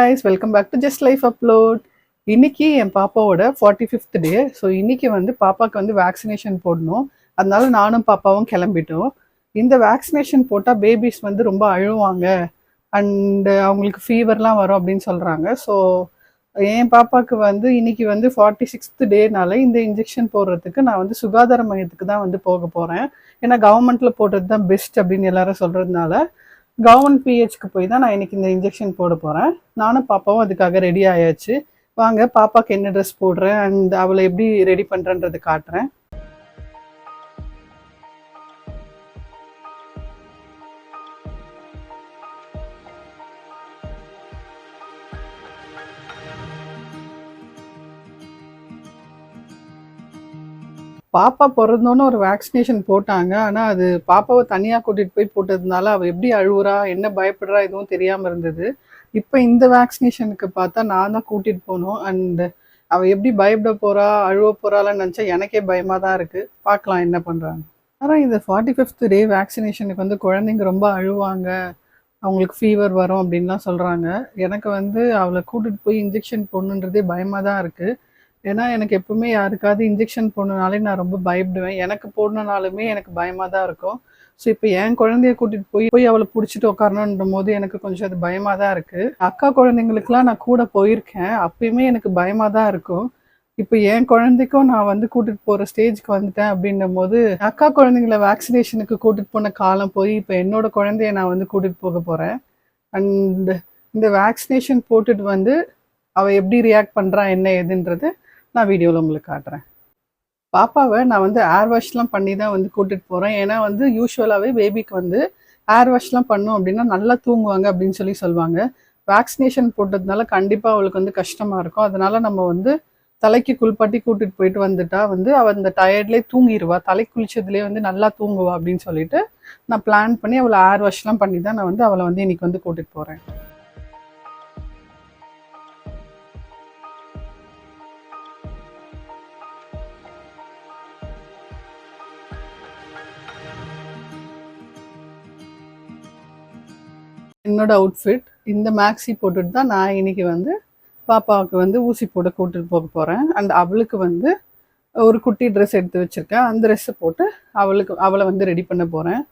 guys, welcome back to Just Life Upload. இன்னைக்கு என் பாப்பாவோட 45th டே. So இன்னைக்கு வந்து பாப்பாவுக்கு வந்து வேக்சினேஷன் போடணும். அதனால நானும் பாப்பாவும் கிளம்பிட்டோம். இந்த வேக்சினேஷன் போட்டால் பேபிஸ் வந்து ரொம்ப அழுவாங்க அண்டு அவங்களுக்கு ஃபீவர்லாம் வரும் அப்படின்னு சொல்கிறாங்க. ஸோ என் பாப்பாவுக்கு வந்து இன்னைக்கு வந்து 46th டேனால இந்த இன்ஜெக்ஷன் போடுறதுக்கு நான் வந்து சுகாதார மையத்துக்கு தான் வந்து போக போகிறேன். ஏன்னா கவர்மெண்ட்டில் போடுறது தான் பெஸ்ட் அப்படின்னு எல்லாரும் சொல்கிறதுனால கவர்மெண்ட் பிஹெச்க்கு போய் தான் நான் இன்னைக்கு இந்த இன்ஜெக்ஷன் போட போகிறேன். நானும் பாப்பாவும் அதுக்காக ரெடி ஆயாச்சு. வாங்க பாப்பாவுக்கு என்ன ட்ரெஸ் போடுறேன் அண்ட் அவளை எப்படி ரெடி பண்ணுறேன்றது காட்டுறேன். பாப்பா பிறந்தோன்னு ஒரு வேக்சினேஷன் போட்டாங்க. ஆனால் அது பாப்பாவை தனியாக கூட்டிகிட்டு போய் போட்டதுனால அவள் எப்படி அழுவுறா என்ன பயப்படுறா எதுவும் தெரியாமல் இருந்தது. இப்போ இந்த வேக்சினேஷனுக்கு பார்த்தா நான் தான் கூட்டிகிட்டு போகணும். அண்ட் அவள் எப்படி பயப்பட போகிறா அழுவ போகிறாளான்னு நினச்சா எனக்கே பயமாக தான் இருக்குது. பார்க்கலாம் என்ன பண்ணுறாங்க. ஆனால் இந்த 45th டே வேக்சினேஷனுக்கு வந்து குழந்தைங்க ரொம்ப அழுவாங்க, அவங்களுக்கு ஃபீவர் வரும் அப்படின்லாம் சொல்கிறாங்க. எனக்கு வந்து அவளை கூட்டிகிட்டு போய் இன்ஜெக்ஷன் போடணுன்றதே பயமாக தான் இருக்குது. ஏன்னா எனக்கு எப்பவுமே யாருக்காவது இன்ஜெக்ஷன் போடணுனாலே நான் ரொம்ப பயப்படுவேன். எனக்கு போடணுனாலுமே எனக்கு பயமாக தான் இருக்கும். ஸோ இப்போ என் குழந்தைய கூட்டிகிட்டு போய் அவளை பிடிச்சிட்டு உட்காரணுன்ற போது எனக்கு கொஞ்சம் அது பயமாக தான் இருக்குது. அக்கா குழந்தைங்களுக்குலாம் நான் கூட போயிருக்கேன், அப்பயுமே எனக்கு பயமாக தான் இருக்கும். இப்போ என் குழந்தைக்கும் நான் வந்து கூட்டிகிட்டு போகிற ஸ்டேஜ்க்கு வந்துட்டேன் அப்படின்னும் போது அக்கா குழந்தைங்கள வேக்சினேஷனுக்கு கூட்டிகிட்டு போன காலம் போய் இப்போ என்னோட குழந்தைய நான் வந்து கூட்டிகிட்டு போக போகிறேன். அண்ட் இந்த வேக்சினேஷன் போட்டுட்டு வந்து அவள் எப்படி ரியாக்ட் பண்ணுறா என்ன ஏதுன்றது நான் வீடியோவில் உங்களுக்கு காட்டுறேன். பாப்பாவை நான் வந்து ஏர் வாஷ்லாம் பண்ணி தான் வந்து கூட்டிகிட்டு போகிறேன். ஏன்னா வந்து யூஸ்வலாகவே பேபிக்கு வந்து ஏர் வாஷ்லாம் பண்ணோம் அப்படின்னா நல்லா தூங்குவாங்க அப்படின்னு சொல்லுவாங்க. வேக்சினேஷன் போட்டதுனால கண்டிப்பாக அவளுக்கு வந்து கஷ்டமாக இருக்கும். அதனால் நம்ம வந்து தலைக்கு குளிப்பாட்டி கூட்டிகிட்டு போயிட்டு வந்துட்டா வந்து அவள் அந்த டயர்ட்லேயே தூங்கிடுவா, தலை குளிச்சதுலேயே வந்து நல்லா தூங்குவா அப்படின்னு சொல்லிட்டு நான் பிளான் பண்ணி அவளை ஏர் வாஷ்லாம் பண்ணி தான் நான் வந்து அவளை வந்து இன்றைக்கி வந்து கூட்டிகிட்டு போகிறேன். என்னோட அவுட்ஃபிட் இந்த மேக்ஸி போட்டுட்டு தான் நான் இன்னைக்கு வந்து பாப்பாவுக்கு வந்து ஊசி போட கூட்டிட்டு போக போகிறேன். அண்ட் அவளுக்கு வந்து ஒரு குட்டி ட்ரெஸ் எடுத்து வச்சுருக்கேன், அந்த ட்ரெஸ்ஸை போட்டு அவளை வந்து ரெடி பண்ண போகிறேன்.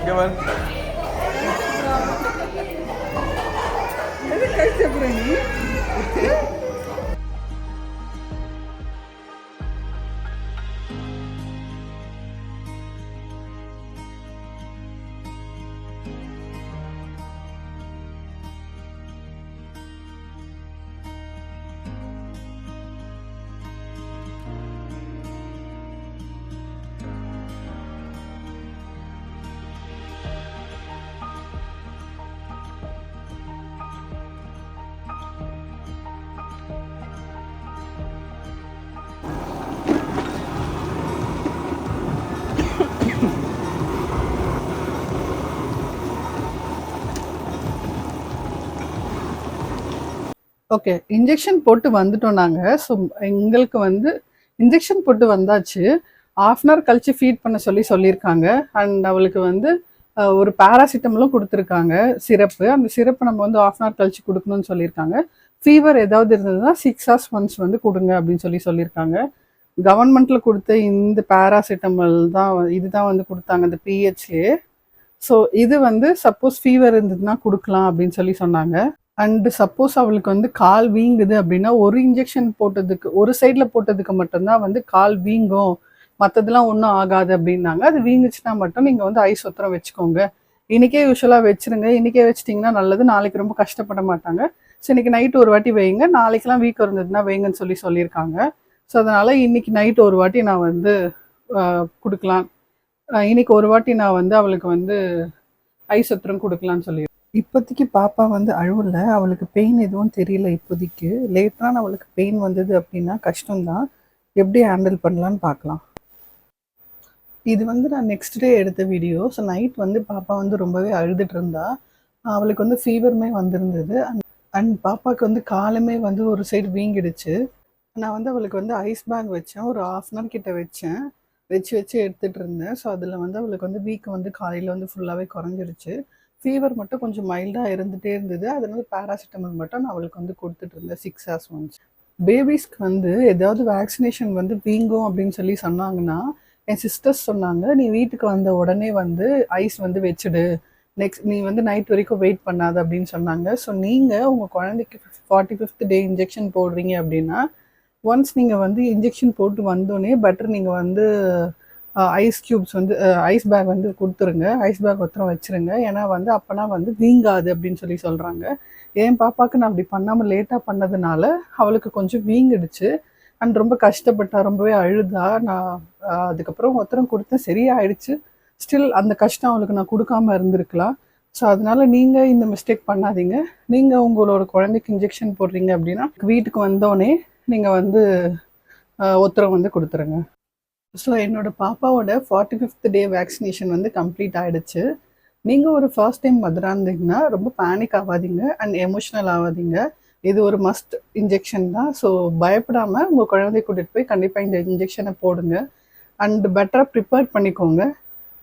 இங்கே வர எது கை சாப்பிட்ற நீ? ஓகே, இன்ஜெக்ஷன் போட்டு வந்துட்டோம் நாங்கள். ஸோ எங்களுக்கு வந்து இன்ஜெக்ஷன் போட்டு வந்தாச்சு. 1/2 அன் ஹவர் கழிச்சு ஃபீட் பண்ண சொல்லியிருக்காங்க. அண்ட் அவளுக்கு வந்து ஒரு பேராசிட்டமலும் கொடுத்துருக்காங்க சிரப்பு. அந்த சிரப்பு நம்ம வந்து 1/2 அன் ஹவர் கழிச்சு கொடுக்கணும்னு சொல்லியிருக்காங்க. ஃபீவர் ஏதாவது இருந்ததுன்னா 6 hours ஒன்ஸ் வந்து கொடுங்க அப்படின்னு சொல்லியிருக்காங்க. கவர்மெண்ட்டில் கொடுத்த இந்த பேராசிட்டமல் தான் இதுதான் வந்து கொடுத்தாங்க இந்த பிஹெச்லேயே. ஸோ இது வந்து சப்போஸ் ஃபீவர் இருந்ததுன்னா கொடுக்கலாம் அப்படின்னு சொன்னாங்க. அண்டு சப்போஸ் அவளுக்கு வந்து கால் வீங்குது அப்படின்னா ஒரு இன்ஜெக்ஷன் போட்டதுக்கு ஒரு சைடில் போட்டதுக்கு மட்டும்தான் வந்து கால் வீங்கும், மற்றதெல்லாம் ஒன்றும் ஆகாது அப்படின்னாங்க. அது வீங்குச்சுன்னா மட்டும் நீங்கள் வந்து ஐஸ் ஒத்தரம் வச்சுக்கோங்க. இன்றைக்கே யூஸ்வலாக வச்சுருங்க, இன்றைக்கே வச்சிட்டிங்கன்னா நல்லது, நாளைக்கு ரொம்ப கஷ்டப்பட மாட்டாங்க. ஸோ இன்றைக்கி நைட்டு ஒரு வாட்டி வைங்க, நாளைக்கெலாம் வீக்கம் இருந்ததுன்னா வைங்கன்னு சொல்லியிருக்காங்க. ஸோ அதனால் இன்றைக்கி நைட்டு ஒரு வாட்டி நான் வந்து கொடுக்கலாம், இன்றைக்கி ஒரு வாட்டி நான் வந்து அவளுக்கு வந்து ஐஸ் ஒத்தரம் கொடுக்கலான்னு சொல்லி. இப்போதைக்கு பாப்பா வந்து அழுவல, அவளுக்கு பெயின் எதுவும் தெரியல இப்போதைக்கு. லேட்டரான அவளுக்கு பெயின் வந்தது அப்படின்னா கஷ்டம்தான். எப்படி ஹேண்டில் பண்ணலான்னு பார்க்கலாம். இது வந்து நான் நெக்ஸ்ட் டே எடுத்த வீடியோ. ஸோ நைட் வந்து பாப்பா வந்து ரொம்பவே அழுதுட்டு இருந்தா. அவளுக்கு வந்து ஃபீவருமே வந்திருந்தது. அண்ட் பாப்பாவுக்கு வந்து காலுமே வந்து ஒரு சைடு வீங்கிடுச்சு. நான் வந்து அவளுக்கு வந்து ஐஸ் பேக் வச்சேன், ஒரு 1/2 அன் ஹவர் கிட்ட வச்சேன், வச்சு எடுத்துகிட்டு இருந்தேன். ஸோ அதில் வந்து அவளுக்கு வந்து வீக்கம் வந்து காலையில் வந்து ஃபுல்லாகவே குறைஞ்சிருச்சு. ஃபீவர் மட்டும் கொஞ்சம் மைல்டாக இருந்துகிட்டே இருந்தது. அதனால பேராசிட்டமல் மட்டும் நான் அவளுக்கு வந்து கொடுத்துட்டு இருந்தேன் 6 hours ஒன்ஸ். பேபிஸ்க்கு வந்து ஏதாவது வேக்சினேஷன் வந்து வீங்கும் அப்படின்னு சொன்னாங்கன்னா என் சிஸ்டர்ஸ் சொன்னாங்க, நீ வீட்டுக்கு வந்த உடனே வந்து ஐஸ் வந்து வச்சுடு, நெக்ஸ்ட் நீ வந்து நைட் வரைக்கும் வெயிட் பண்ணாத அப்படின்னு சொன்னாங்க. ஸோ நீங்கள் உங்கள் குழந்தைக்கு 45th டே இன்ஜெக்ஷன் போடுறீங்க அப்படின்னா ஒன்ஸ் நீங்கள் வந்து இன்ஜெக்ஷன் போட்டு வந்தோடனே பெட்டர் நீங்கள் வந்து ஐஸ் க்யூப்ஸ் வந்து ஐஸ் பேக் வந்து கொடுத்துருங்க, ஐஸ் பேக் ஒத்தரம் வச்சுருங்க. ஏன்னா வந்து அப்போனா வந்து வீங்காது அப்படின்னு சொல்கிறாங்க. என் பாப்பாவுக்கு நான் அப்படி பண்ணாமல் லேட்டாக பண்ணதுனால அவளுக்கு கொஞ்சம் வீங்கிடுச்சு. அண்ட் ரொம்ப கஷ்டப்பட்டா, ரொம்பவே அழுதா. நான் அதுக்கப்புறம் ஒத்தரம் கொடுத்தேன், சரியாயிடுச்சு. ஸ்டில் அந்த கஷ்டம் அவளுக்கு நான் கொடுக்காம இருந்திருக்கலாம். ஸோ அதனால நீங்கள் இந்த மிஸ்டேக் பண்ணாதீங்க. நீங்கள் உங்களோட குழந்தைக்கு இன்ஜெக்ஷன் போடுறீங்க அப்படின்னா வீட்டுக்கு வந்தோடனே நீங்கள் வந்து ஒத்தரம் வந்து கொடுத்துருங்க. ஸோ என்னோடய பாப்பாவோட 45th டே வேக்சினேஷன் வந்து கம்ப்ளீட் ஆகிடுச்சு. நீங்கள் ஒரு ஃபர்ஸ்ட் டைம் மதராக இருந்தீங்கன்னா ரொம்ப பேனிக் ஆகாதீங்க அண்ட் எமோஷ்னல் ஆகாதீங்க. இது ஒரு மஸ்ட் இன்ஜெக்ஷன் தான். ஸோ பயப்படாமல் உங்கள் குழந்தைய கூட்டிகிட்டு போய் கண்டிப்பாக இந்த இன்ஜெக்ஷனை போடுங்க. அண்ட் பெட்டராக ப்ரிப்பேர் பண்ணிக்கோங்க.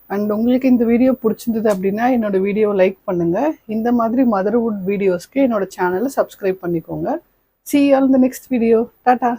அண்ட் உங்களுக்கு இந்த வீடியோ பிடிச்சிருந்தது அப்படின்னா என்னோடய வீடியோவை லைக் பண்ணுங்கள். இந்த மாதிரி மதர்ஹுட் வீடியோஸ்க்கு என்னோடய சேனலை சப்ஸ்கிரைப் பண்ணிக்கோங்க. See you all in the next video. Tata.